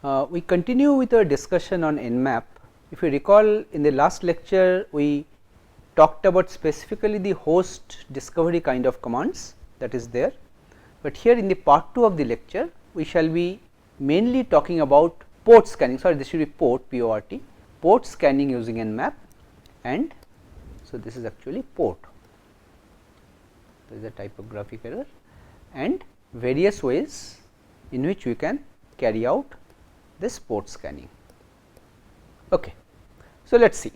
We continue with our discussion on Nmap. If you recall, in the last lecture we talked about specifically the host discovery kind of commands that is there, but here in the part 2 of the lecture we shall be mainly talking about port scanning. Sorry, this should be port, P-O-R-T, port scanning using Nmap, and so this is actually port. There is a typographic error, and various ways in which we can carry out this port scanning. Okay. So, let us see.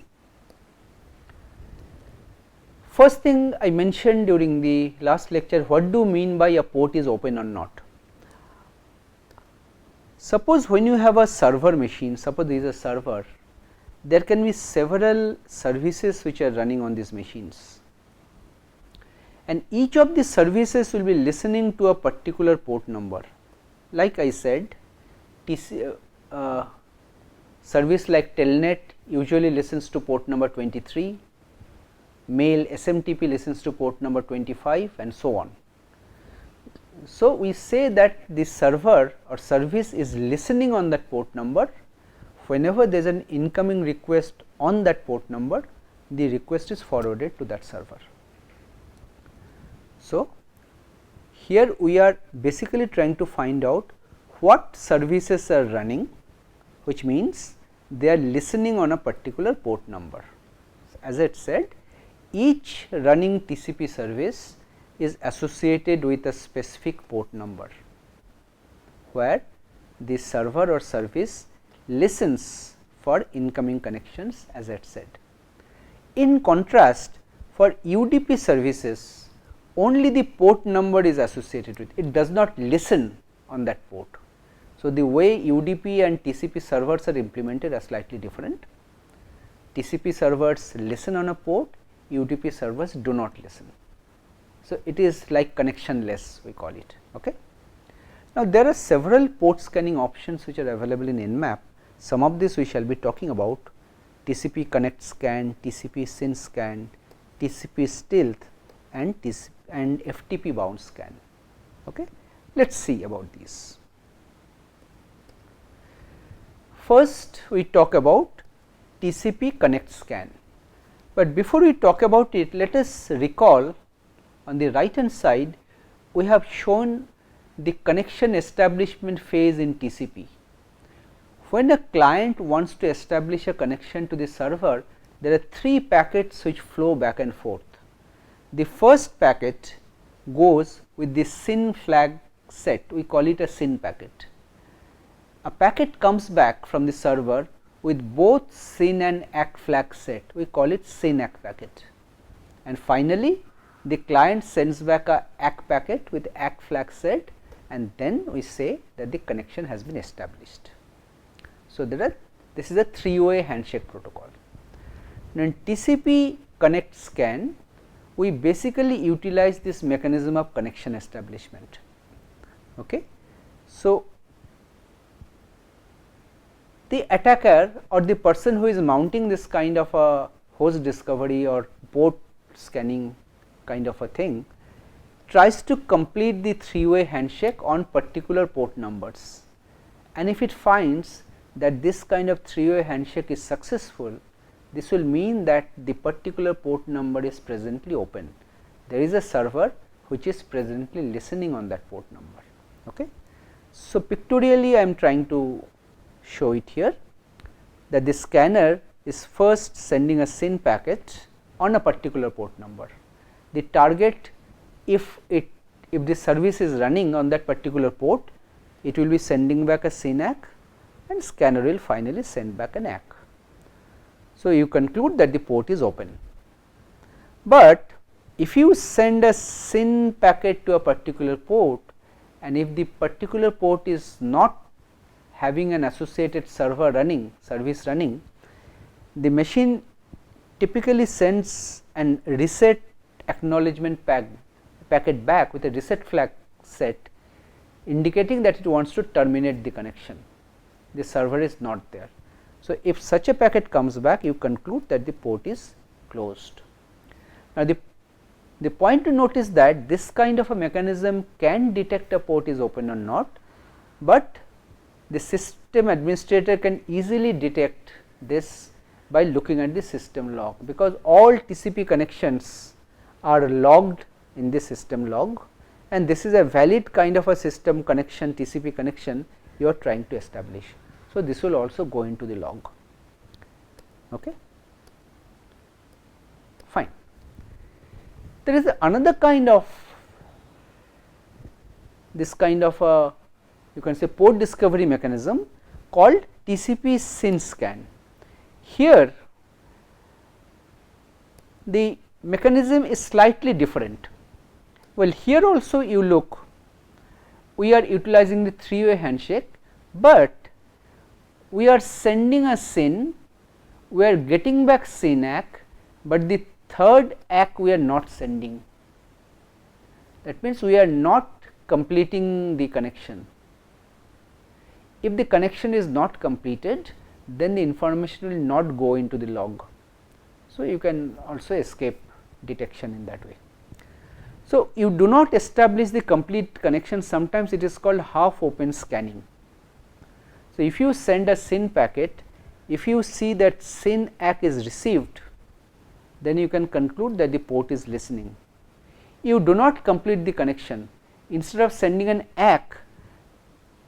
First thing I mentioned during the last lecture, what do you mean by a port is open or not? Suppose when you have a server machine, suppose there is a server, there can be several services which are running on these machines, and each of these services will be listening to a particular port number. Like I said, service like Telnet usually listens to port number 23, Mail SMTP listens to port number 25, and so on. So, we say that the server or service is listening on that port number. Whenever there is an incoming request on that port number, the request is forwarded to that server. So, here we are basically trying to find out what services are running, which means they are listening on a particular port number. As I said, each running TCP service is associated with a specific port number, where the server or service listens for incoming connections, as I said. In contrast, for UDP services, only the port number is associated with it, does not listen on that port. So, the way UDP and TCP servers are implemented are slightly different. TCP servers listen on a port, UDP servers do not listen. So, it is like connectionless, we call it. Okay. Now, there are several port scanning options which are available in Nmap. Some of this we shall be talking about: TCP connect scan, TCP SYN scan, TCP stealth, and FTP bound scan. Okay. Let us see about these. First, we talk about TCP connect scan, but before we talk about it, let us recall on the right hand side we have shown the connection establishment phase in TCP. When a client wants to establish a connection to the server, there are 3 packets which flow back and forth. The first packet goes with the SYN flag set, we call it a SYN packet. A packet comes back from the server with both SYN and ACK flag set, we call it SYN ACK packet, and finally the client sends back a ACK packet with ACK flag set, and then we say that the connection has been established. So, this is a 3-way handshake protocol. Now, in TCP connect scan, we basically utilize this mechanism of connection establishment. Okay. So, the attacker or the person who is mounting this kind of a host discovery or port scanning kind of a thing tries to complete the 3-way handshake on particular port numbers, and if it finds that this kind of 3-way handshake is successful, this will mean that the particular port number is presently open. There is a server which is presently listening on that port number. Okay. So, pictorially I am trying to show it here that the scanner is first sending a SYN packet on a particular port number. The target, if the service is running on that particular port, it will be sending back a SYN ACK, and scanner will finally send back an ACK. So, you conclude that the port is open. But if you send a SYN packet to a particular port, and if the particular port is not having an associated server running, service running, the machine typically sends an reset acknowledgement packet back with a reset flag set, indicating that it wants to terminate the connection. The server is not there. So, if such a packet comes back, you conclude that the port is closed. Now, the point to note is that this kind of a mechanism can detect a port is open or not, but the system administrator can easily detect this by looking at the system log, because all TCP connections are logged in the system log, and this is a valid kind of a system connection, TCP connection you are trying to establish. So, this will also go into the log. Okay. Fine. There is another kind of this kind of a, you can say, port discovery mechanism called TCP SYN scan. Here the mechanism is slightly different. Well, here also you look, we are utilizing the three-way handshake, but we are sending a SYN, we are getting back SYN ACK, but the third ACK we are not sending. That means we are not completing the connection. If the connection is not completed, then the information will not go into the log. So, you can also escape detection in that way. So, you do not establish the complete connection, sometimes it is called half open scanning. So, if you send a SYN packet, if you see that SYN ACK is received, then you can conclude that the port is listening. You do not complete the connection, instead of sending an ACK,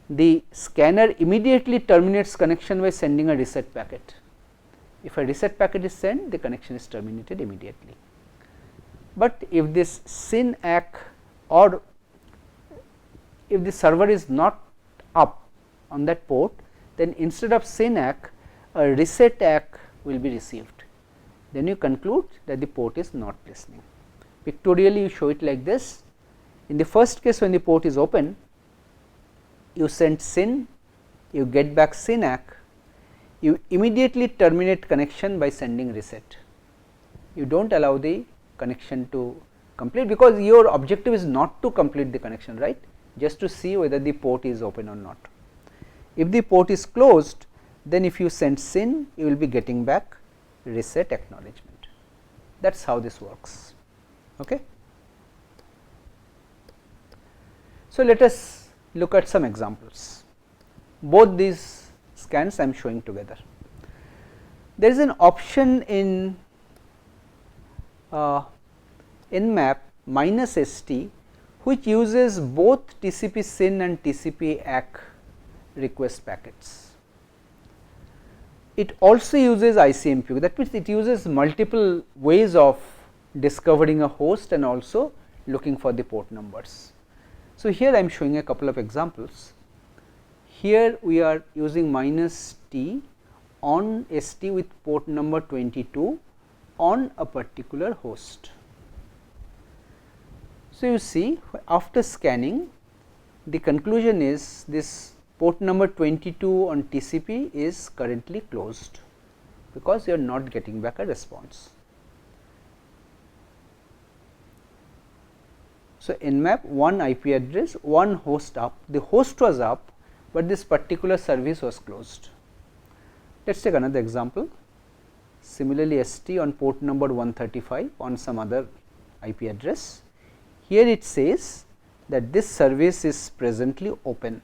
the scanner immediately terminates connection by sending a reset packet. If a reset packet is sent, the connection is terminated immediately. But if this SYN ACK, or if the server is not up on that port, then instead of SYN ACK, a reset ACK will be received. Then you conclude that the port is not listening. Pictorially you show it like this. In the first case, when the port is open, you send SYN, you get back SYN ACK, you immediately terminate connection by sending reset. You do not allow the connection to complete, because your objective is not to complete the connection, right, just to see whether the port is open or not. If the port is closed, then if you send SYN, you will be getting back reset acknowledgement. That is how this works. Okay. So, let us look at some examples. Both these scans I am showing together. There is an option in Nmap -ST which uses both TCP SYN and TCP ACK request packets. It also uses ICMP, that means it uses multiple ways of discovering a host and also looking for the port numbers. So, here I am showing a couple of examples. Here we are using -T on ST with port number 22 on a particular host. So, you see, after scanning, the conclusion is this port number 22 on TCP is currently closed, because you are not getting back a response. So, Nmap one IP address, one host up, the host was up, but this particular service was closed. Let us take another example. Similarly, ST on port number 135 on some other IP address. Here it says that this service is presently open,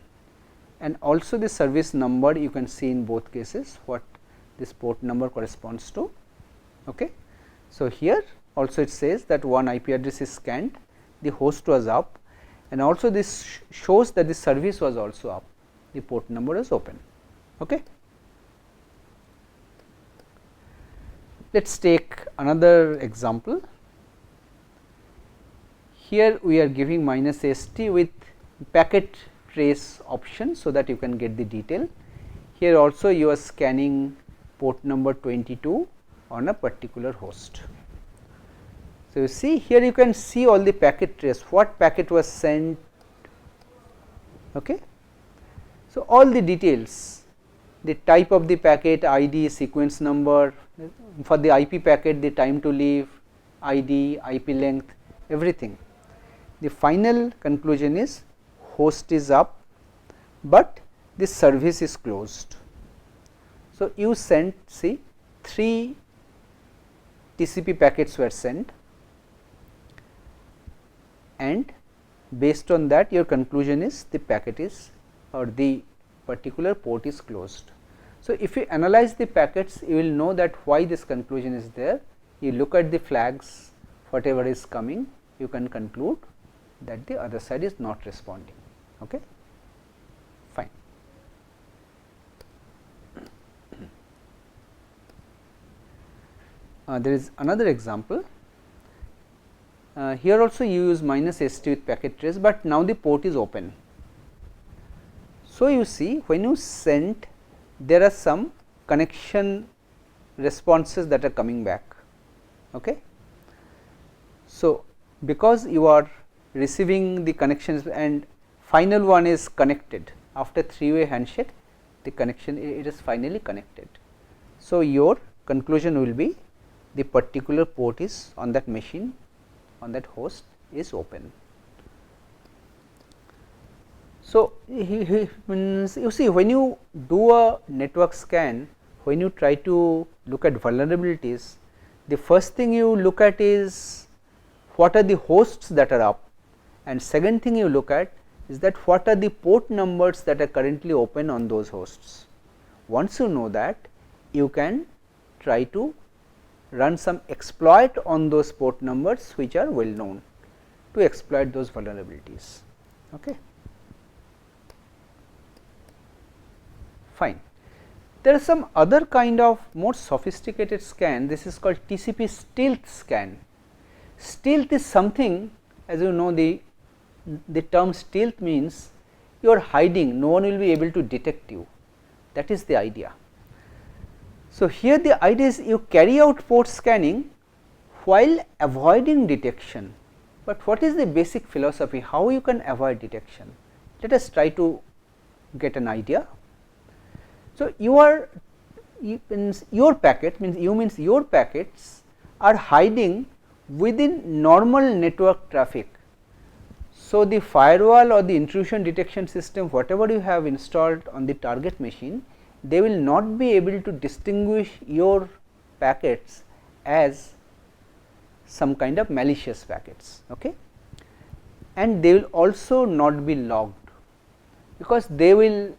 and also the service number you can see in both cases what this port number corresponds to. Okay. So, here also it says that one IP address is scanned, the host was up, and also this shows that the service was also up, the port number is open. Okay. Let us take another example. Here we are giving -ST with packet trace option, so that you can get the detail. Here also you are scanning port number 22 on a particular host. So, you see here you can see all the packet trace, what packet was sent. Okay. So, all the details, the type of the packet, ID, sequence number, for the IP packet the time to leave, ID, IP length, everything. The final conclusion is host is up, but this service is closed. So, you sent, see, 3 TCP packets were sent, and based on that your conclusion is the packet is, or the particular port is closed. So, if you analyze the packets, you will know that why this conclusion is there. You look at the flags, whatever is coming, you can conclude that the other side is not responding. Okay? Fine. There is another example. Here also you use minus ST with packet trace, but now the port is open. So, you see when you send, there are some connection responses that are coming back. Okay. So, because you are receiving the connections and final one is connected after three-way handshake, the connection it is finally connected. So, your conclusion will be the particular port is on that machine, on that host is open. So, means you see when you do a network scan, when you try to look at vulnerabilities, the first thing you look at is what are the hosts that are up, and second thing you look at is that what are the port numbers that are currently open on those hosts. Once you know that, you can try to run some exploit on those port numbers which are well known to exploit those vulnerabilities. Okay. Fine. There are some other kind of more sophisticated scan. This is called TCP stealth scan. Stealth is something, as you know, the term stealth means you are hiding, no one will be able to detect you. That is the idea. So, here the idea is you carry out port scanning while avoiding detection, but what is the basic philosophy, how you can avoid detection? Let us try to get an idea. So, your packet means your packets are hiding within normal network traffic. So, the firewall or the intrusion detection system, whatever you have installed on the target machine, they will not be able to distinguish your packets as some kind of malicious packets. Okay? And they will also not be logged, because they will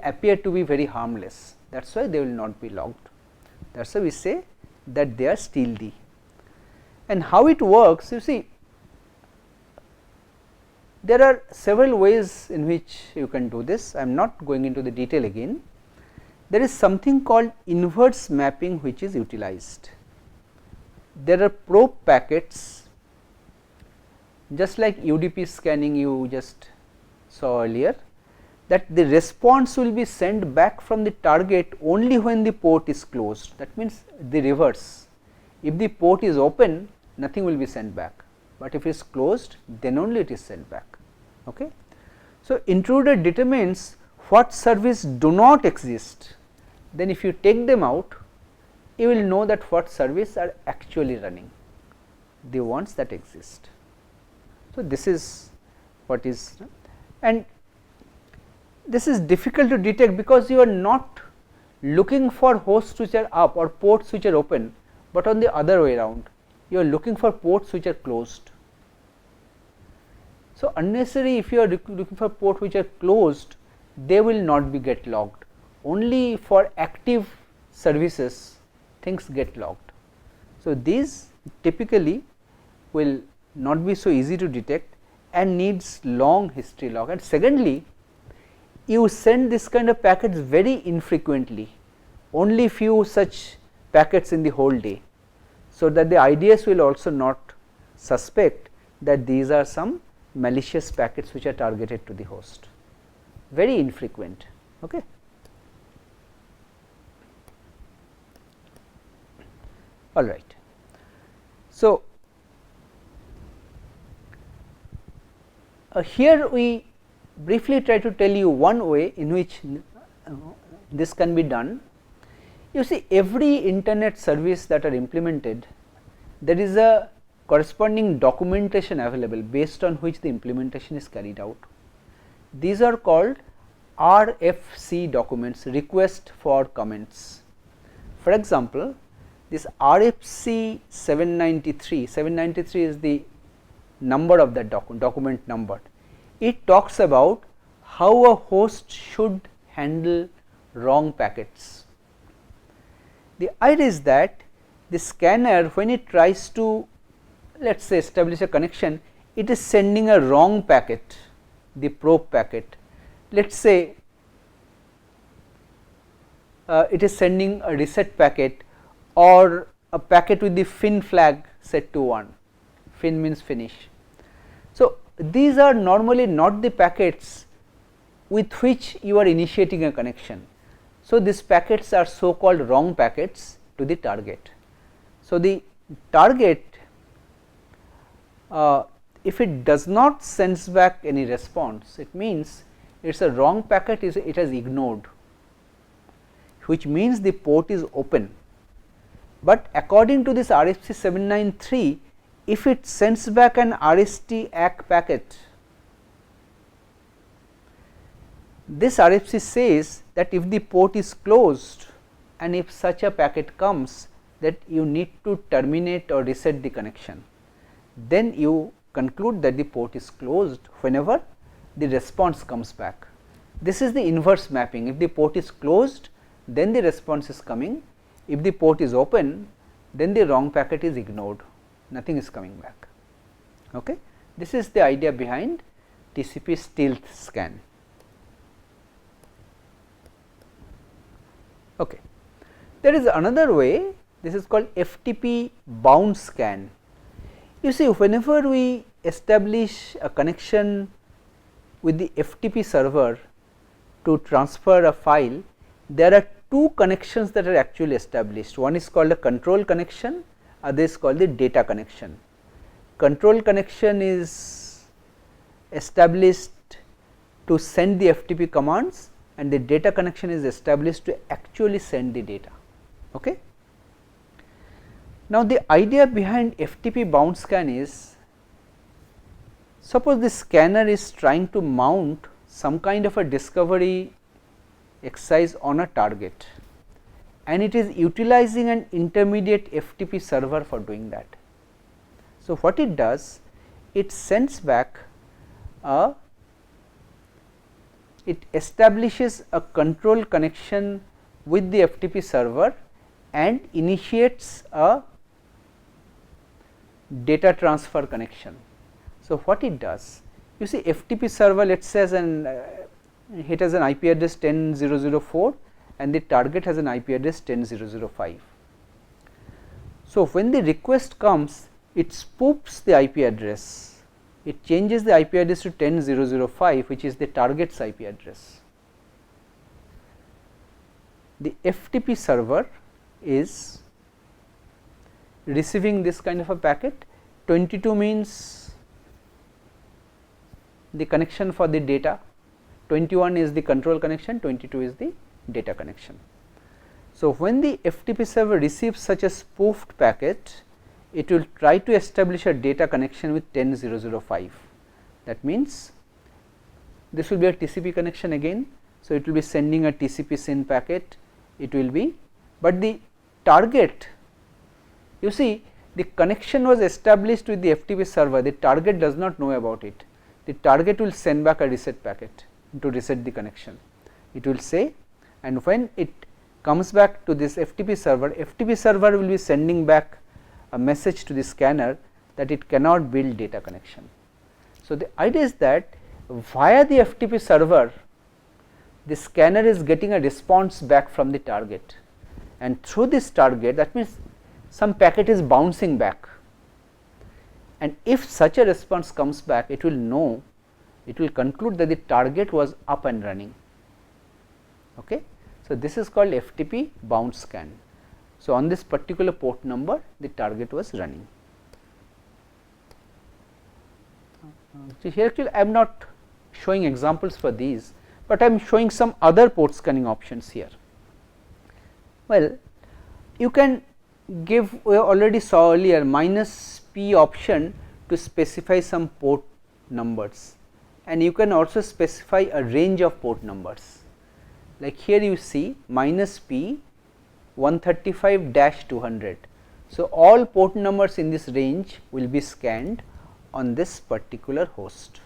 appear to be very harmless. That is why they will not be logged. That is why we say that they are stealthy. And how it works, you see, there are several ways in which you can do this. I am not going into the detail again. There is something called inverse mapping which is utilized. There are probe packets, just like UDP scanning you just saw earlier, that the response will be sent back from the target only when the port is closed. That means the reverse. If the port is open, nothing will be sent back, but if it is closed, then only it is sent back. Okay? So, intruder determines what service do not exist. Then if you take them out, you will know that what service are actually running, the ones that exist. So, this is what is, and this is difficult to detect because you are not looking for hosts which are up or ports which are open, but on the other way around, you are looking for ports which are closed. So, unnecessary, if you are looking for port which are closed, they will not be get logged. Only for active services things get logged. So, these typically will not be so easy to detect and needs long history log. And secondly, you send this kind of packets very infrequently, only few such packets in the whole day. So, that the IDS will also not suspect that these are some malicious packets which are targeted to the host, very infrequent. Okay. All right. So, here we briefly try to tell you one way in which this can be done. You see, every internet service that are implemented, there is a corresponding documentation available based on which the implementation is carried out. These are called RFC documents, request for comments. For example, this RFC 793 is the number of that document number. It talks about how a host should handle wrong packets. The idea is that the scanner, when it tries to, let us say, establish a connection, it is sending a wrong packet, the probe packet. Let us say it is sending a reset packet or a packet with the fin flag set to 1, fin means finish. So, these are normally not the packets with which you are initiating a connection. So, these packets are so called wrong packets to the target. So, the target, if it does not sends back any response, it means it is a wrong packet, it has ignored, which means the port is open. But according to this RFC 793, if it sends back an RST ACK packet, this RFC says that if the port is closed and if such a packet comes, that you need to terminate or reset the connection, then you conclude that the port is closed whenever the response comes back. This is the inverse mapping. If the port is closed, then the response is coming. If the port is open, then the wrong packet is ignored, nothing is coming back. Okay. This is the idea behind TCP stealth scan. Okay. There is another way, this is called FTP bound scan. You see, whenever we establish a connection with the FTP server to transfer a file, there are two connections that are actually established. One is called a control connection, other is called the data connection. Control connection is established to send the FTP commands, and the data connection is established to actually send the data. Okay. Now, the idea behind FTP bound scan is, suppose the scanner is trying to mount some kind of a discovery exercise on a target, and it is utilizing an intermediate FTP server for doing that. So, what it does, it sends back it establishes a control connection with the FTP server and initiates a data transfer connection. So, what it does, you see, FTP server, let us say, it has an IP address 10.0.0.4 and the target has an IP address 10.0.0.5. So, when the request comes, it spoofs the IP address, it changes the IP address to 10.0.0.5, which is the target's IP address. The FTP server is receiving this kind of a packet. 22 means the connection for the data, 21 is the control connection, 22 is the data connection. So, when the FTP server receives such a spoofed packet, it will try to establish a data connection with 10.0.0.5. That means, this will be a TCP connection again. So, it will be sending a TCP SYN packet, it will be, but the target, you see, the connection was established with the FTP server, the target does not know about it. The target will send back a reset packet to reset the connection. It will say, and when it comes back to this FTP server will be sending back a message to the scanner that it cannot build data connection. So, the idea is that via the FTP server, the scanner is getting a response back from the target, and through this target, that means some packet is bouncing back, and if such a response comes back, it will know, it will conclude that the target was up and running. Okay. So, this is called FTP bound scan. So, on this particular port number, the target was running. So, here actually I am not showing examples for these, but I am showing some other port scanning options here. Well, you can give, we already saw earlier, -p option to specify some port numbers, and you can also specify a range of port numbers. Like here you see -p 135-200. So, all port numbers in this range will be scanned on this particular host.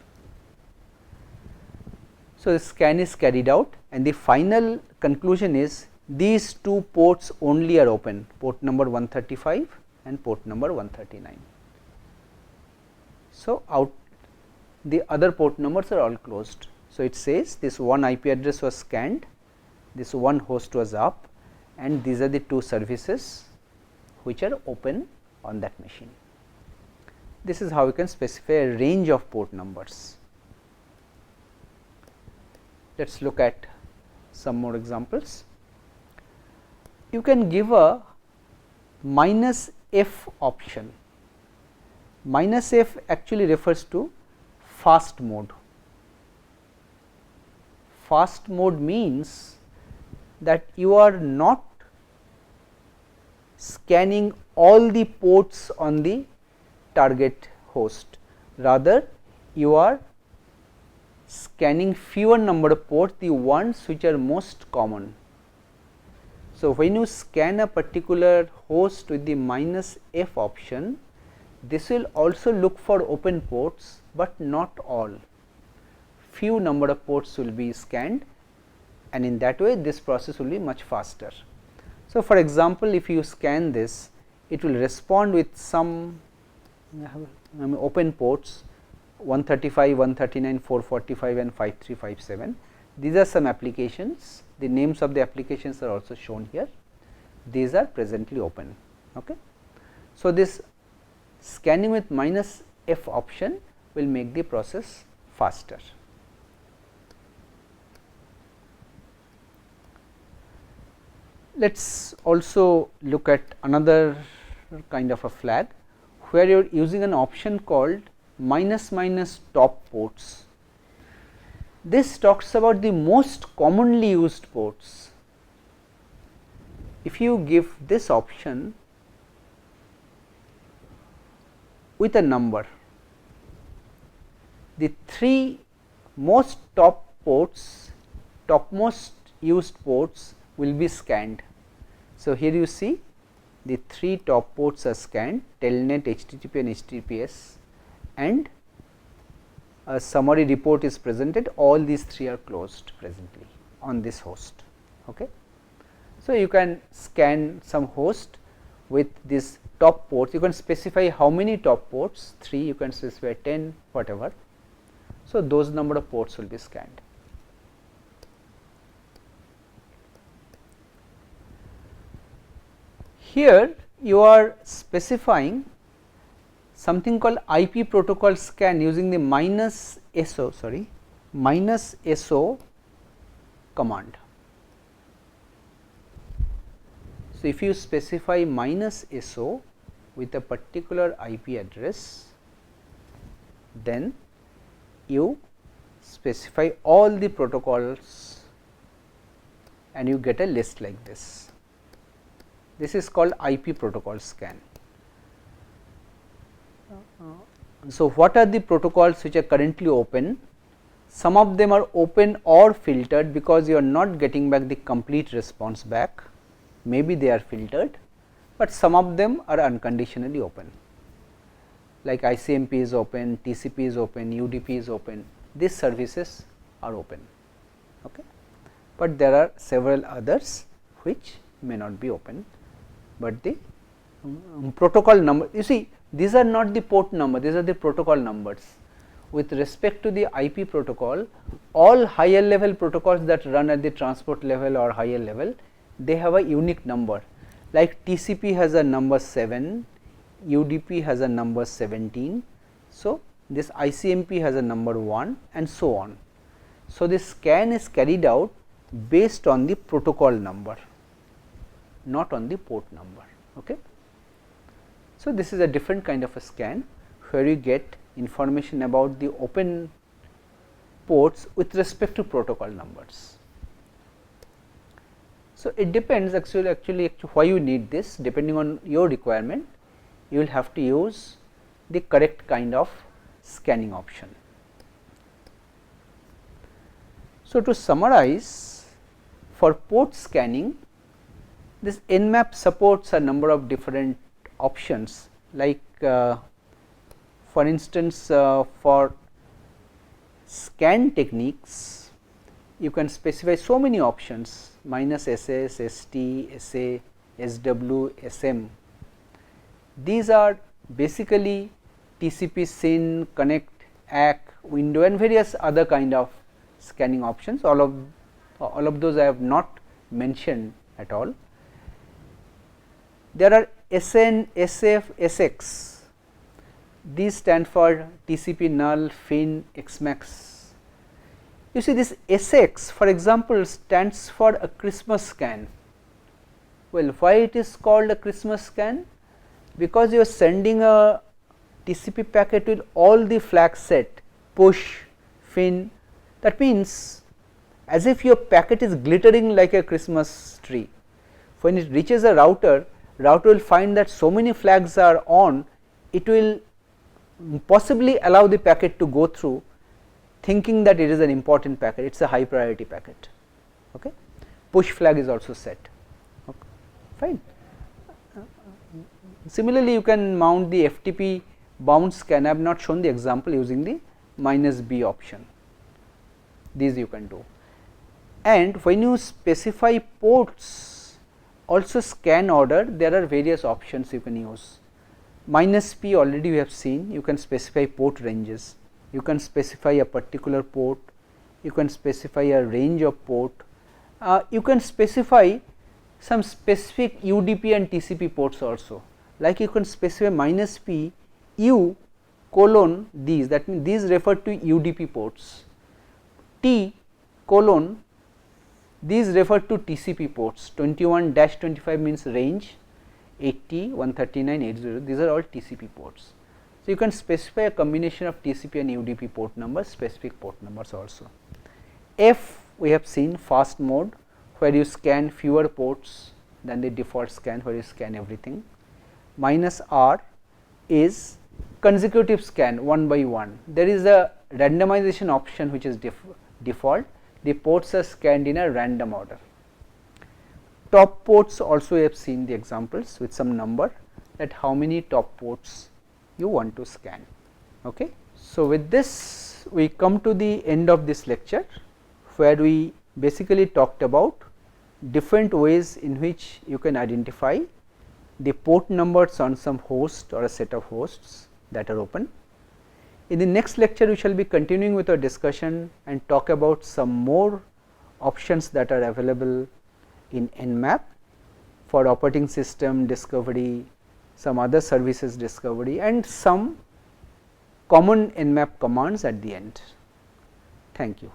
So, the scan is carried out and the final conclusion is these two ports only are open, port number 135 and port number 139. So, out the other port numbers are all closed. So, it says this one IP address was scanned, this one host was up, and these are the two services which are open on that machine. This is how you can specify a range of port numbers. Let us look at some more examples. You can give a -F option. -F actually refers to fast mode. Fast mode means that you are not scanning all the ports on the target host, rather you are scanning fewer number of ports, the ones which are most common. So, when you scan a particular host with the -F option, this will also look for open ports, but not all. Few number of ports will be scanned, and in that way this process will be much faster. So, for example, if you scan this, it will respond with some open ports 135, 139, 445 and 5357. These are some applications, the names of the applications are also shown here. These are presently open. Okay. So, this scanning with -F option will make the process faster. Let us also look at another kind of a flag, where you are using an option called --top ports. This talks about the most commonly used ports. If you give this option with a number, the three most top ports, topmost used ports will be scanned. So, here you see the three top ports are scanned, Telnet, HTTP and HTTPS, and a summary report is presented. All these three are closed presently on this host. Okay. So, you can scan some host with this top ports, you can specify how many top ports, 3, you can specify 10, whatever. So, those number of ports will be scanned. Here you are specifying something called IP protocol scan using the -SO command. So, if you specify -SO with a particular IP address, then you specify all the protocols and you get a list like this. This is called IP protocol scan. So, what are the protocols which are currently open? Some of them are open or filtered because you are not getting back the complete response back, maybe they are filtered, but some of them are unconditionally open, like ICMP is open, TCP is open, UDP is open, these services are open. Okay. But there are several others which may not be open, but the protocol number, you see these are not the port number, these are the protocol numbers. With respect to the IP protocol, all higher level protocols that run at the transport level or higher level, they have a unique number, like TCP has a number 7, UDP has a number 17. So, this ICMP has a number 1 and so on. So, this scan is carried out based on the protocol number, not on the port number. Okay. So, this is a different kind of a scan where you get information about the open ports with respect to protocol numbers. So, it depends actually why you need this. Depending on your requirement, you will have to use the correct kind of scanning option. So, to summarize, for port scanning, this Nmap supports a number of different options, like for instance, for scan techniques you can specify so many options minus SS, ST, SA, SW, SM. These are basically TCP, SYN, connect, ACK, window and various other kind of scanning options. All of those I have not mentioned at all. There are SN, SF, SX. These stand for TCP null, FIN, XMAX. You see this SX, for example, stands for a Christmas scan. Well, why it is called a Christmas scan? Because you are sending a TCP packet with all the flag set, push, FIN. That means as if your packet is glittering like a Christmas tree. When it reaches a router, router will find that so many flags are on, it will possibly allow the packet to go through, thinking that it is an important packet, it is a high priority packet. Okay. Push flag is also set. Okay. Fine. Similarly, you can mount the FTP bound scan. I have not shown the example using the -B option. These you can do. And when you specify ports, also scan order, there are various options you can use. -P already we have seen, you can specify port ranges, you can specify a particular port, you can specify a range of port, you can specify some specific UDP and TCP ports also, like you can specify -P U colon these, that means these refer to UDP ports, T colon these refer to TCP ports, 21-25 means range, 80, 139, 80, these are all TCP ports. So, you can specify a combination of TCP and UDP port numbers, specific port numbers also. F we have seen fast mode, where you scan fewer ports than the default scan, where you scan everything. -R is consecutive scan one by one. There is a randomization option which is default, the ports are scanned in a random order. Top ports also we have seen the examples with some number, that how many top ports you want to scan. Okay. So, with this we come to the end of this lecture, where we basically talked about different ways in which you can identify the port numbers on some host or a set of hosts that are open. In the next lecture, we shall be continuing with our discussion and talk about some more options that are available in Nmap for operating system discovery, some other services discovery and some common Nmap commands at the end. Thank you.